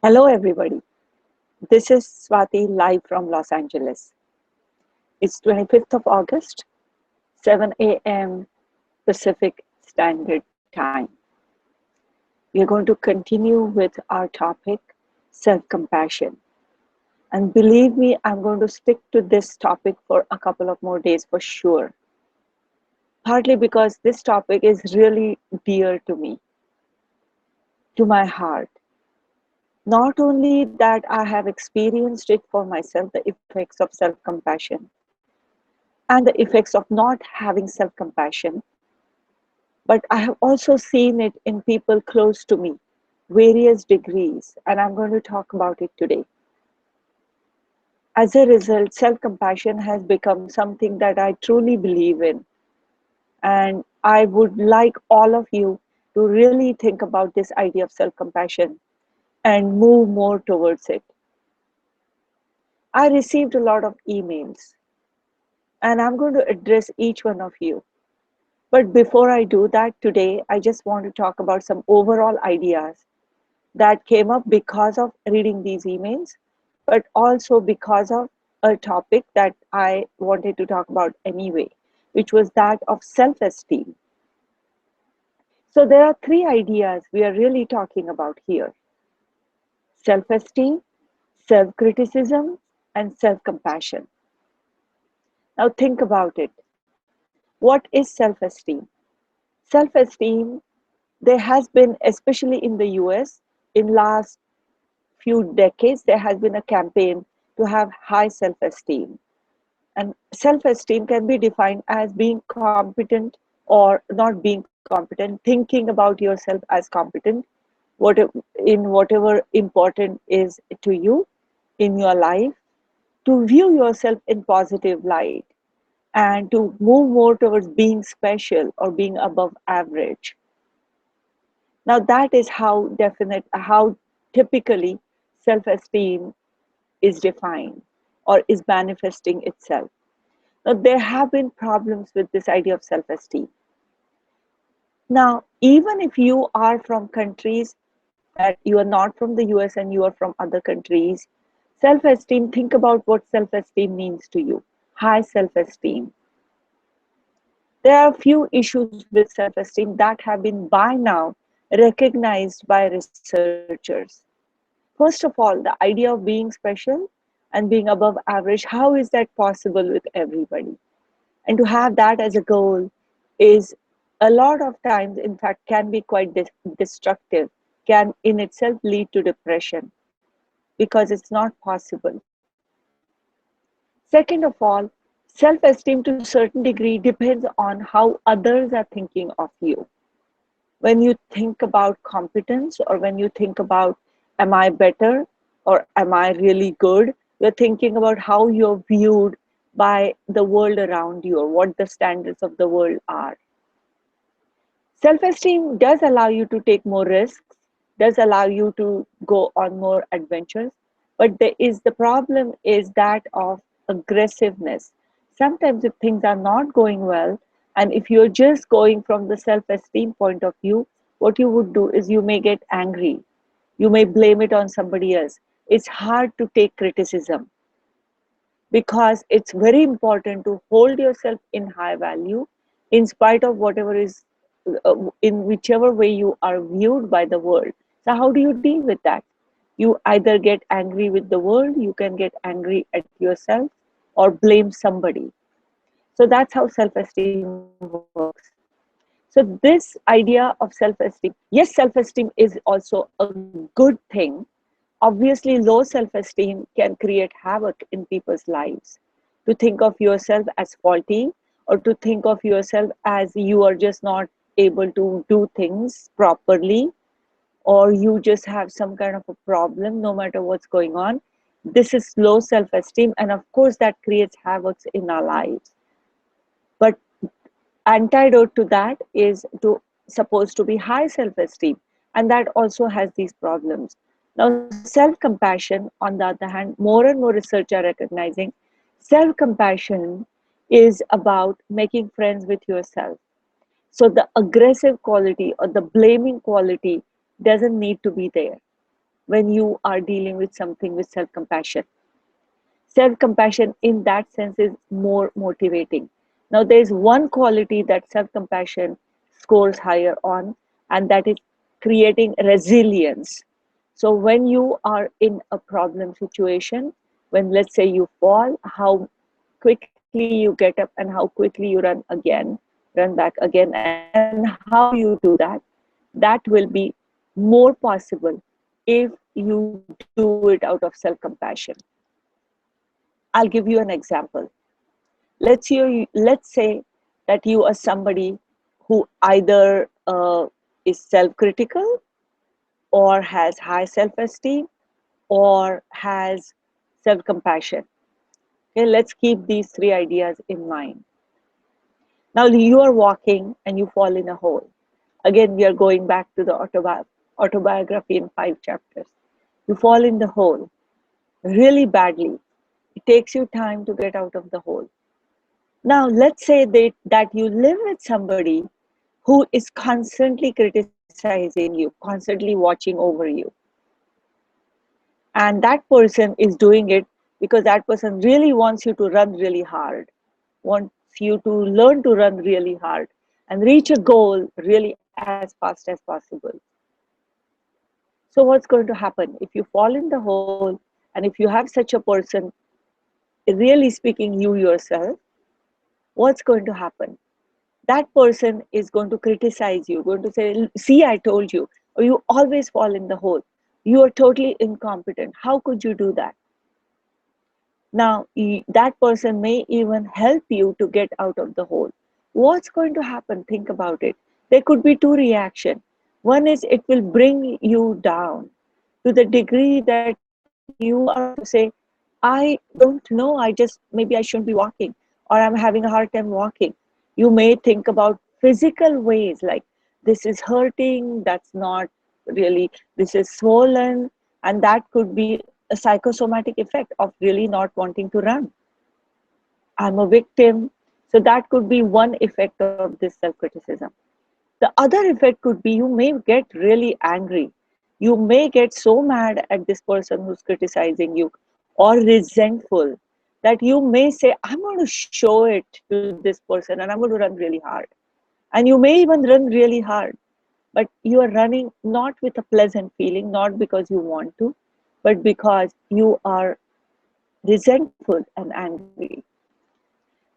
Hello, everybody. This is Swati live from Los Angeles. It's 25th of August, 7 a.m. Pacific Standard Time. We are going to continue with our topic, self compassion. And believe me, I'm going to stick to this topic for a couple of more days for sure. Partly because this topic is really dear to me, to my heart. Not only that I have experienced it for myself, the effects of self compassion and the effects of not having self compassion, but I have also seen it in people close to me, various degrees, and I'm going to talk about it today. As a result, self compassion has become something that I truly believe in, and I would like all of you to really think about this idea of self compassion and move more towards it. I received a lot of emails, and I'm going to address each one of you. But before I do that today, I just want to talk about some overall ideas that came up because of reading these emails, but also because of a topic that I wanted to talk about anyway, which was that of self esteem. So there are three ideas we are really talking about here: self esteem, self criticism, and self compassion. Now think about it. What is self esteem? Self esteem, there has been, especially in the US, in last few decades, there has been a campaign to have high self esteem. And self esteem can be defined as being competent or not being competent, thinking about yourself as competent, in whatever important is to you in your life, to view yourself in positive light, and to move more towards being special or being above average. Now that is how typically self-esteem is defined or is manifesting itself. Now there have been problems with this idea of self-esteem. Now, even if you are from countries that you are not from the US and you are from other countries, self-esteem, think about what self-esteem means to you. High self-esteem. There are a few issues with self-esteem that have been by now recognized by researchers. First of all, the idea of being special and being above average, how is that possible with everybody? And to have that as a goal is a lot of times, in fact, can be quite destructive, can in itself lead to depression because it's not possible. Second of all, self esteem to a certain degree depends on how others are thinking of you. When you think about competence, or when you think about, am I better or am I really good, you're thinking about how you're viewed by the world around you or what the standards of the world are. Self esteem does allow you to take more risks, does allow you to go on more adventures, but the problem is that of aggressiveness. Sometimes, if things are not going well, and if you're just going from the self esteem point of view, what you would do is you may get angry, you may blame it on somebody else. It's hard to take criticism because it's very important to hold yourself in high value in spite of whatever is in whichever way you are viewed by the world. So how do you deal with that? You either get angry with the world, you can get angry at yourself, or blame somebody. So that's how self-esteem works. So this idea of self-esteem, yes, self-esteem is also a good thing. Obviously, low self-esteem can create havoc in people's lives. To think of yourself as faulty, or to think of yourself as you are just not able to do things properly, or you just have some kind of a problem no matter what's going on. This is low self-esteem, and of course that creates havoc in our lives. But antidote to that is to supposed to be high self-esteem, and that also has these problems. Now self-compassion, on the other hand, more and more research are recognizing self-compassion is about making friends with yourself. So the aggressive quality or the blaming quality doesn't need to be there. when you are dealing with something with self compassion. Self compassion, in that sense, is more motivating. Now, there is one quality that self compassion scores higher on, and that is creating resilience. So, when you are in a problem situation, when let's say you fall, how quickly you get up and how quickly you run back again, and how you do that, that will be more possible if you do it out of self compassion. I'll give you an example. Let's say that you are somebody who either is self-critical or has high self-esteem or has self-compassion. Okay, let's keep these three ideas in mind. Now you are walking and you fall in a hole. Again, we are going back to the autobiography in 5 chapters. You fall in the hole really badly. It takes you time to get out of the hole. Now, let's say that you live with somebody who is constantly criticizing you, constantly watching over you. And that person is doing it because that person really wants you to run really hard, wants you to learn to run really hard and reach a goal really as fast as possible. So, what's going to happen if you fall in the hole and if you have such a person, really speaking, you yourself, what's going to happen? That person is going to criticize you, going to say, see, I told you, or you always fall in the hole. You are totally incompetent. How could you do that? Now, that person may even help you to get out of the hole. What's going to happen? Think about it. There could be two reactions. One is it will bring you down to the degree that you are going to say, I don't know, maybe I shouldn't be walking, or I'm having a hard time walking. You may think about physical ways like this is hurting, that's not really, this is swollen, and that could be a psychosomatic effect of really not wanting to run. I'm a victim. So that could be one effect of this self criticism. The other effect could be you may get really angry. You may get so mad at this person who's criticizing you or resentful that you may say, I'm going to show it to this person and I'm going to run really hard. And you may even run really hard, but you are running not with a pleasant feeling, not because you want to, but because you are resentful and angry.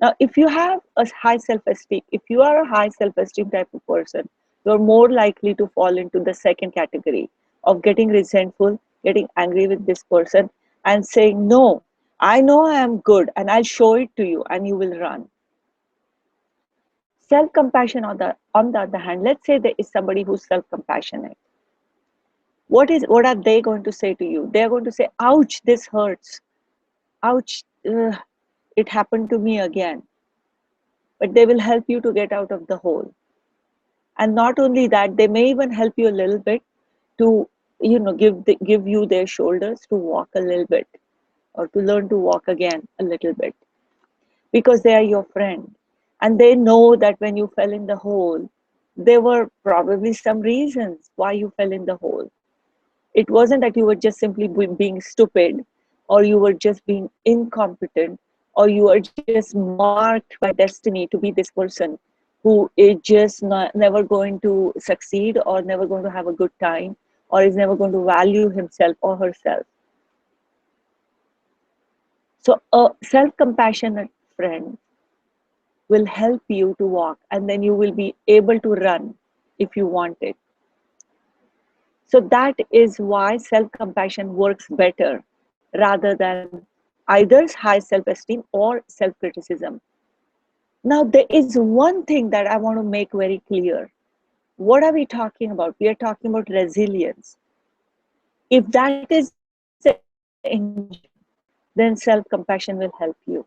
Now, if you have a high self-esteem, if you are a high self-esteem type of person, you're more likely to fall into the second category of getting resentful, getting angry with this person, and saying, no, I know I am good, and I'll show it to you, and you will run. Self-compassion, on the other hand, let's say there is somebody who's self-compassionate. What are they going to say to you? They're going to say, ouch, this hurts. Ouch, it happened to me again. But they will help you to get out of the hole. And not only that, they may even help you a little bit to, give you their shoulders to walk a little bit or to learn to walk again a little bit, because they are your friend. And they know that when you fell in the hole, there were probably some reasons why you fell in the hole. It wasn't that you were just simply being stupid, or you were just being incompetent, or you were just marked by destiny to be this person who is just never going to succeed or never going to have a good time or is never going to value himself or herself. So a self-compassionate friend will help you to walk, and then you will be able to run if you want it. So that is why self-compassion works better rather than either high self-esteem or self-criticism. Now, there is one thing that I want to make very clear. What are we talking about? We are talking about resilience. If that is the engine, then self-compassion will help you.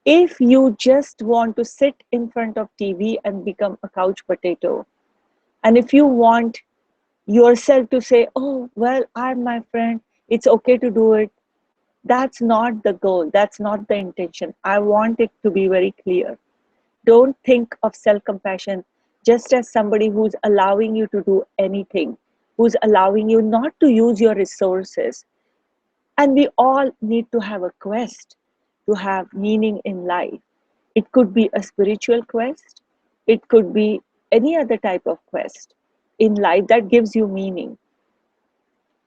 If you just want to sit in front of TV and become a couch potato, and if you want yourself to say, oh, well, I'm my friend, it's okay to do it, that's not the goal. That's not the intention. I want it to be very clear. Don't think of self-compassion just as somebody who's allowing you to do anything who's allowing you not to use your resources. And we all need to have a quest to have meaning in life. It could be a spiritual quest, it could be any other type of quest in life that gives you meaning,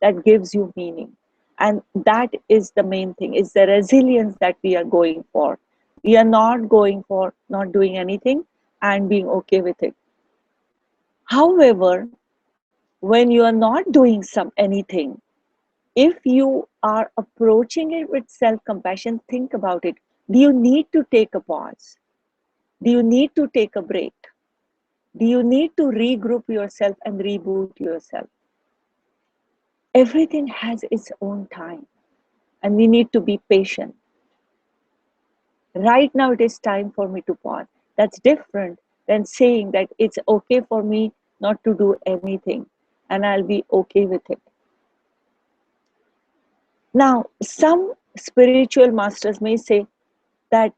that gives you meaning. And that is the main thing, is the resilience that we are going for. We are not going for not doing anything and being okay with it. However, when you are not doing anything, if you are approaching it with self-compassion, think about it. Do you need to take a pause? Do you need to take a break? Do you need to regroup yourself and reboot yourself? Everything has its own time, and we need to be patient. Right now, it is time for me to pause. That's different than saying that it's okay for me not to do anything, and I'll be okay with it. Now, some spiritual masters may say that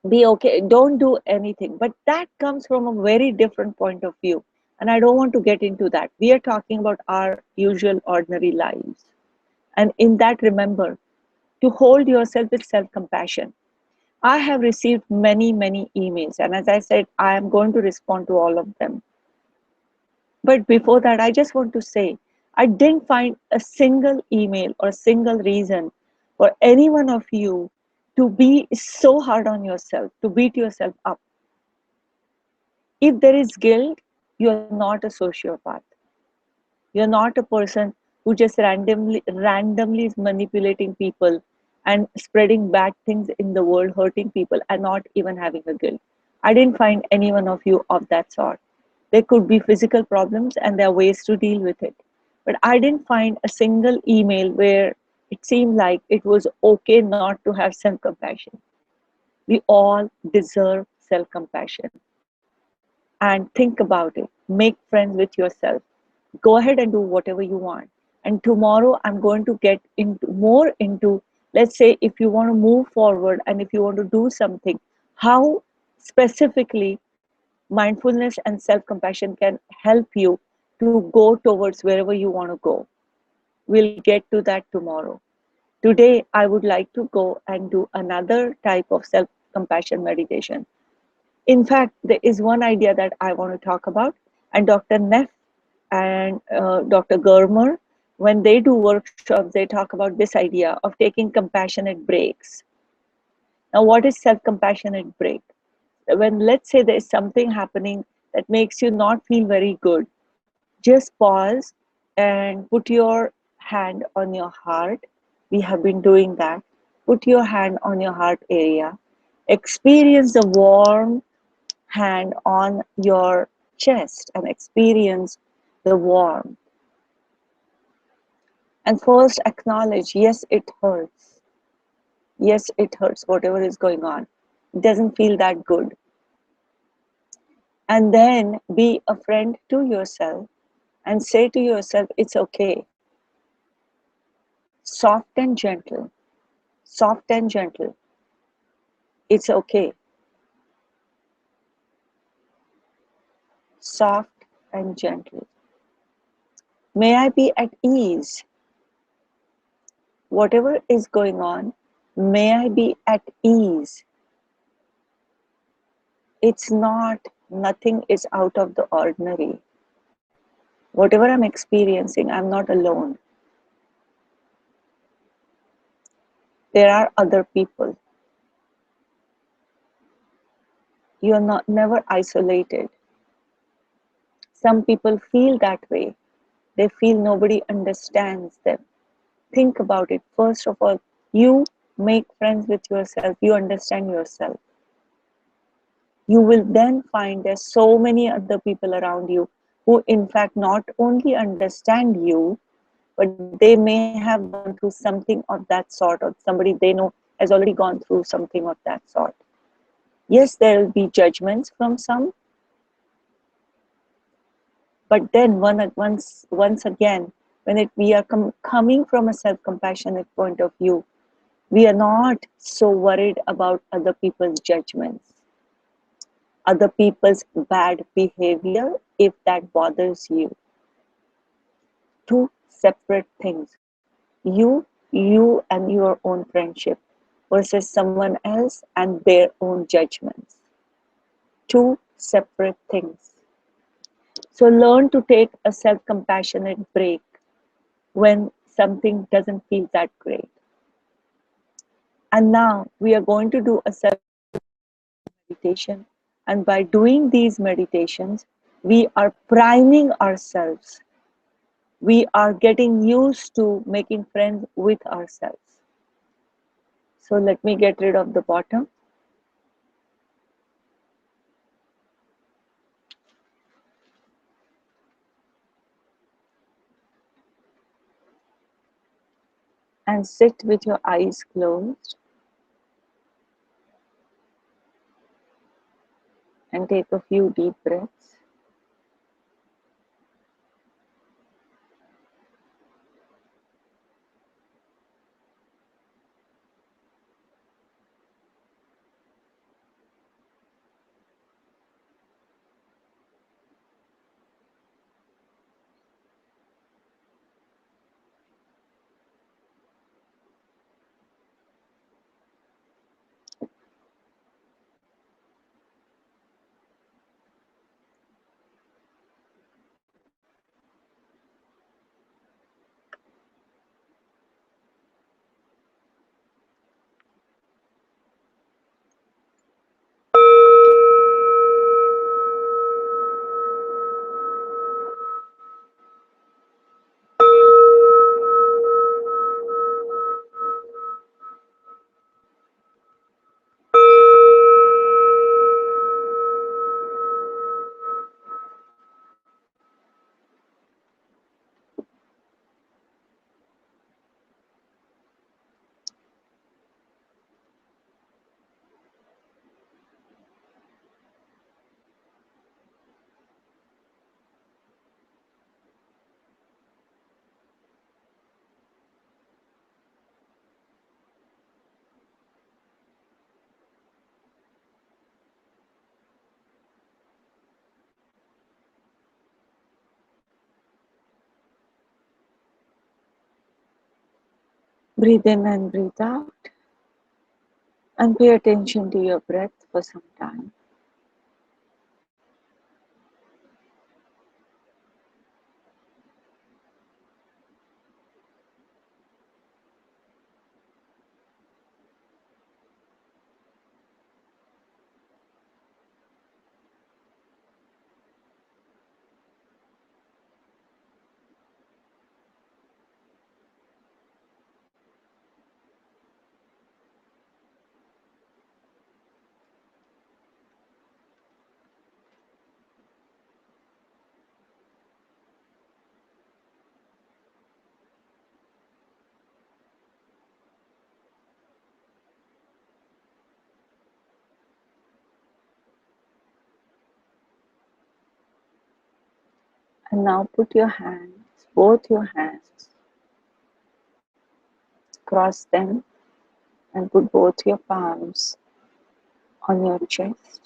be okay, don't do anything, but that comes from a very different point of view. And I don't want to get into that. We are talking about our usual, ordinary lives. And in that, remember to hold yourself with self compassion. I have received many, many emails, and as I said, I am going to respond to all of them. But before that, I just want to say I didn't find a single email or a single reason for any one of you to be so hard on yourself, to beat yourself up. If there is guilt, you're not a sociopath. You're not a person who just randomly is manipulating people and spreading bad things in the world, hurting people, and not even having a guilt. I didn't find any one of you of that sort. There could be physical problems and there are ways to deal with it. But I didn't find a single email where it seemed like it was okay not to have self compassion. We all deserve self compassion. And think about it. Make friends with yourself. Go ahead and do whatever you want. And tomorrow I'm going to get into more into, let's say, if you want to move forward and if you want to do something, how specifically mindfulness and self-compassion can help you to go towards wherever you want to go. We'll get to that tomorrow. Today I would like to go and do another type of self-compassion meditation. In fact, there is one idea that I want to talk about, and Dr. Neff and Dr. Germer, when they do workshops, they talk about this idea of taking compassionate breaks. Now, what is self-compassionate break? When, let's say, there is something happening that makes you not feel very good, just pause and put your hand on your heart. We have been doing that. Put your hand on your heart area. Experience the warm hand on your chest and experience the warmth. And first acknowledge, yes, it hurts. Yes, it hurts, whatever is going on. It doesn't feel that good. And then be a friend to yourself and say to yourself, it's okay. Soft and gentle. Soft and gentle. It's okay. Soft and gentle. May I be at ease. Whatever is going on, may I be at ease. It's not, nothing is out of the ordinary. Whatever I'm experiencing, I'm not alone. There are other people. You're not never isolated. Some people feel that way. They feel nobody understands them. Think about it. First of all, you make friends with yourself. You understand yourself. You will then find there's so many other people around you who in fact not only understand you, but they may have gone through something of that sort, or somebody they know has already gone through something of that sort. Yes, there will be judgments from some, but then once again, when we are coming from a self-compassionate point of view, we are not so worried about other people's judgments, other people's bad behavior, if that bothers you. Two separate things. You and your own friendship versus someone else and their own judgments. Two separate things. So learn to take a self compassionate break when something doesn't feel that great. And now we are going to do a self meditation. And by doing these meditations, we are priming ourselves. We are getting used to making friends with ourselves. So let me get rid of the bottom. And sit with your eyes closed and take a few deep breaths. Breathe in and breathe out. And pay attention to your breath for some time. And now put your hands, both your hands, cross them and put both your palms on your chest.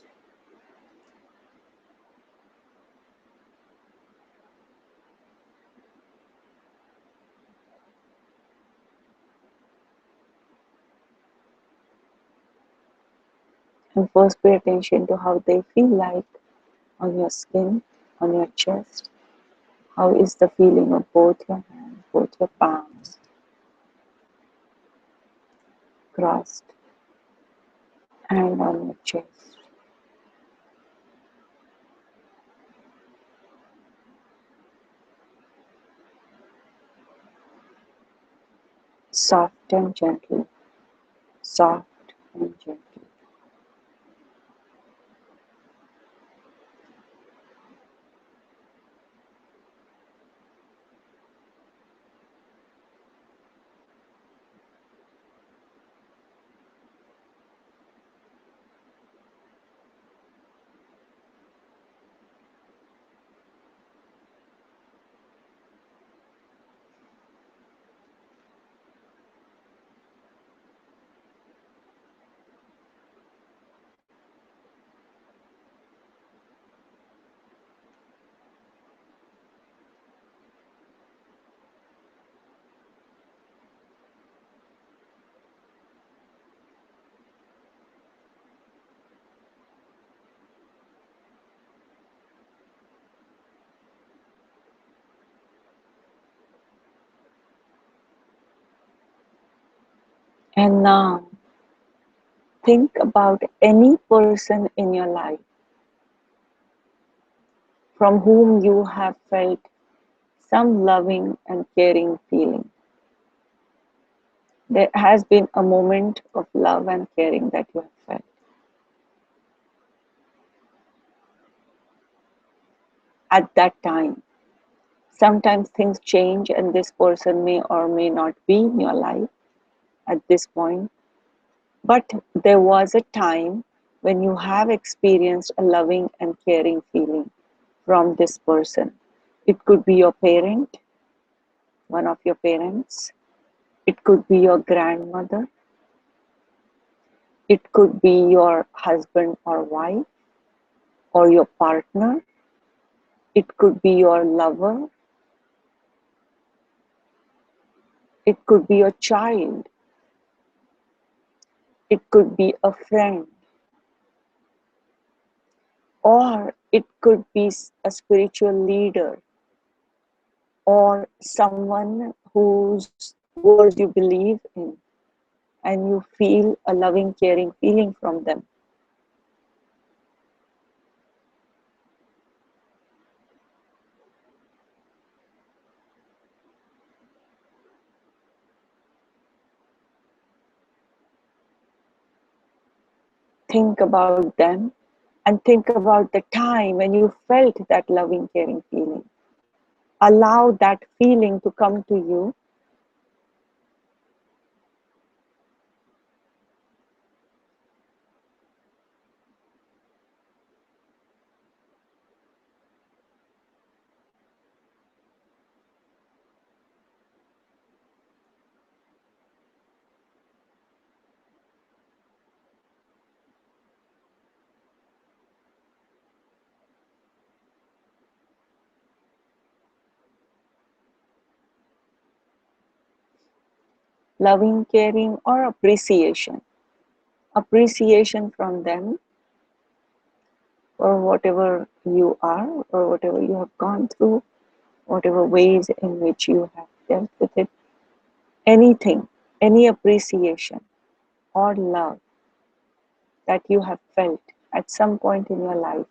And first pay attention to how they feel like on your skin, on your chest. How is the feeling of both your hands, both your palms crossed and on your chest? Soft and gentle, soft and gentle. And now think about any person in your life from whom you have felt some loving and caring feeling. There has been a moment of love and caring that you have felt. At that time, sometimes things change and this person may or may not be in your life at this point. But there was a time when you have experienced a loving and caring feeling from this person. It could be your parent, one of your parents. It could be your grandmother. It could be your husband or wife or your partner. It could be your lover. It could be your child. It could be a friend. Or it could be a spiritual leader or someone whose words you believe in and you feel a loving, caring feeling from them. Think about them and think about the time when you felt that loving, caring feeling. Allow that feeling to come to you. Loving, caring, or appreciation. Appreciation from them for whatever you are or whatever you have gone through, whatever ways in which you have dealt with it. Anything, any appreciation or love that you have felt at some point in your life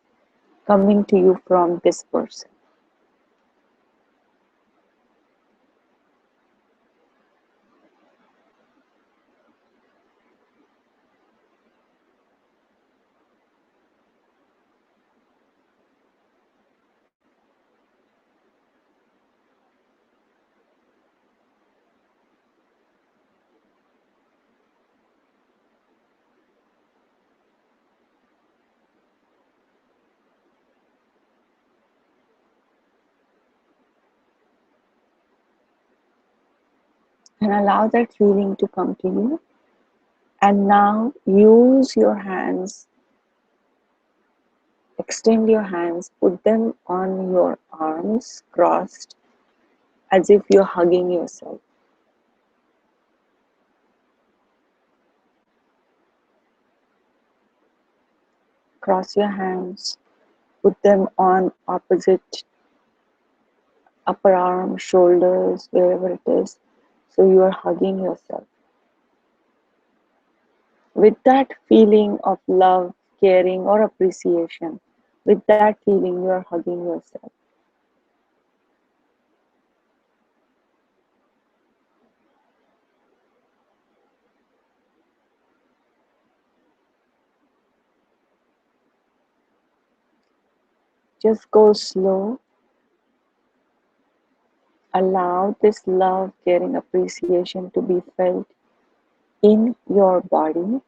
coming to you from this person. And allow that feeling to come to you. And now use your hands, extend your hands, put them on your arms crossed as if you're hugging yourself. Cross your hands, put them on opposite upper arm, shoulders, wherever it is. So you are hugging yourself. With that feeling of love, caring, or appreciation, with that feeling, you are hugging yourself. Just go slow. Allow this love, caring, appreciation to be felt in your body,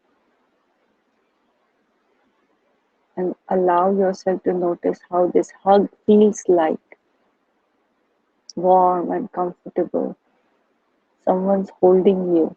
and allow yourself to notice how this hug feels like. Warm and comfortable. Someone's holding you.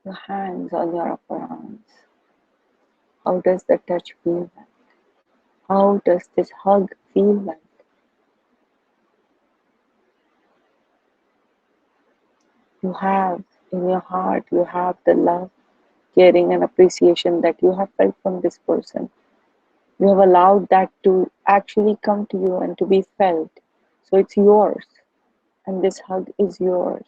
Your hands on your upper arms. How does the touch feel like? How does this hug feel like? You have in your heart, you have the love, caring, and appreciation that you have felt from this person. You have allowed that to actually come to you and to be felt. So it's yours, and this hug is yours.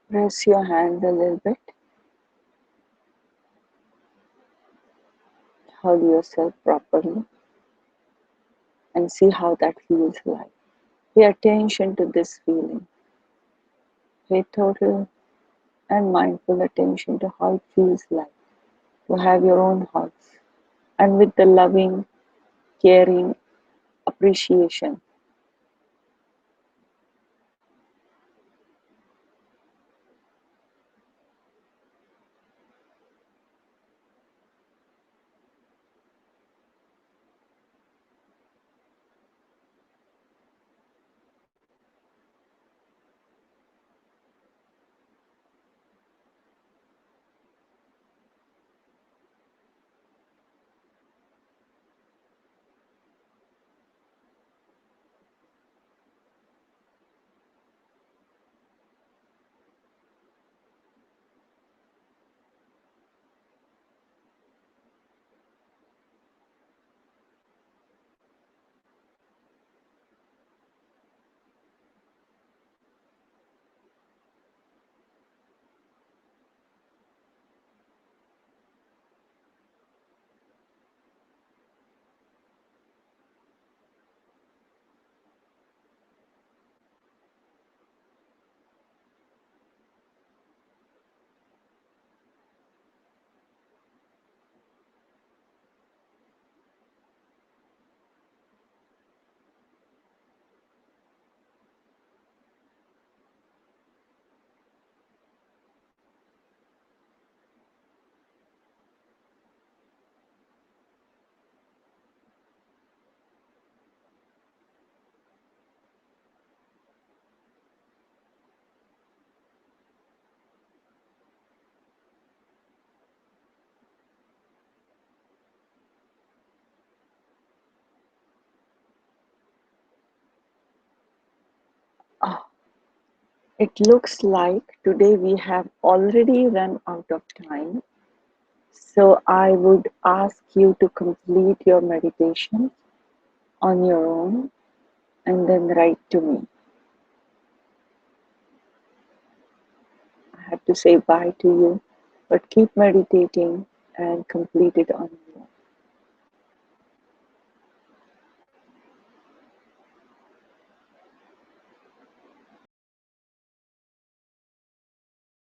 Press your hands a little bit. Hug yourself properly and see how that feels like. Pay attention to this feeling. Pay total and mindful attention to how it feels like to have your own hugs and with the loving, caring appreciation. Ah, it looks like today we have already run out of time. So I would ask you to complete your meditation on your own and then write to me. I have to say bye to you, but keep meditating and complete it on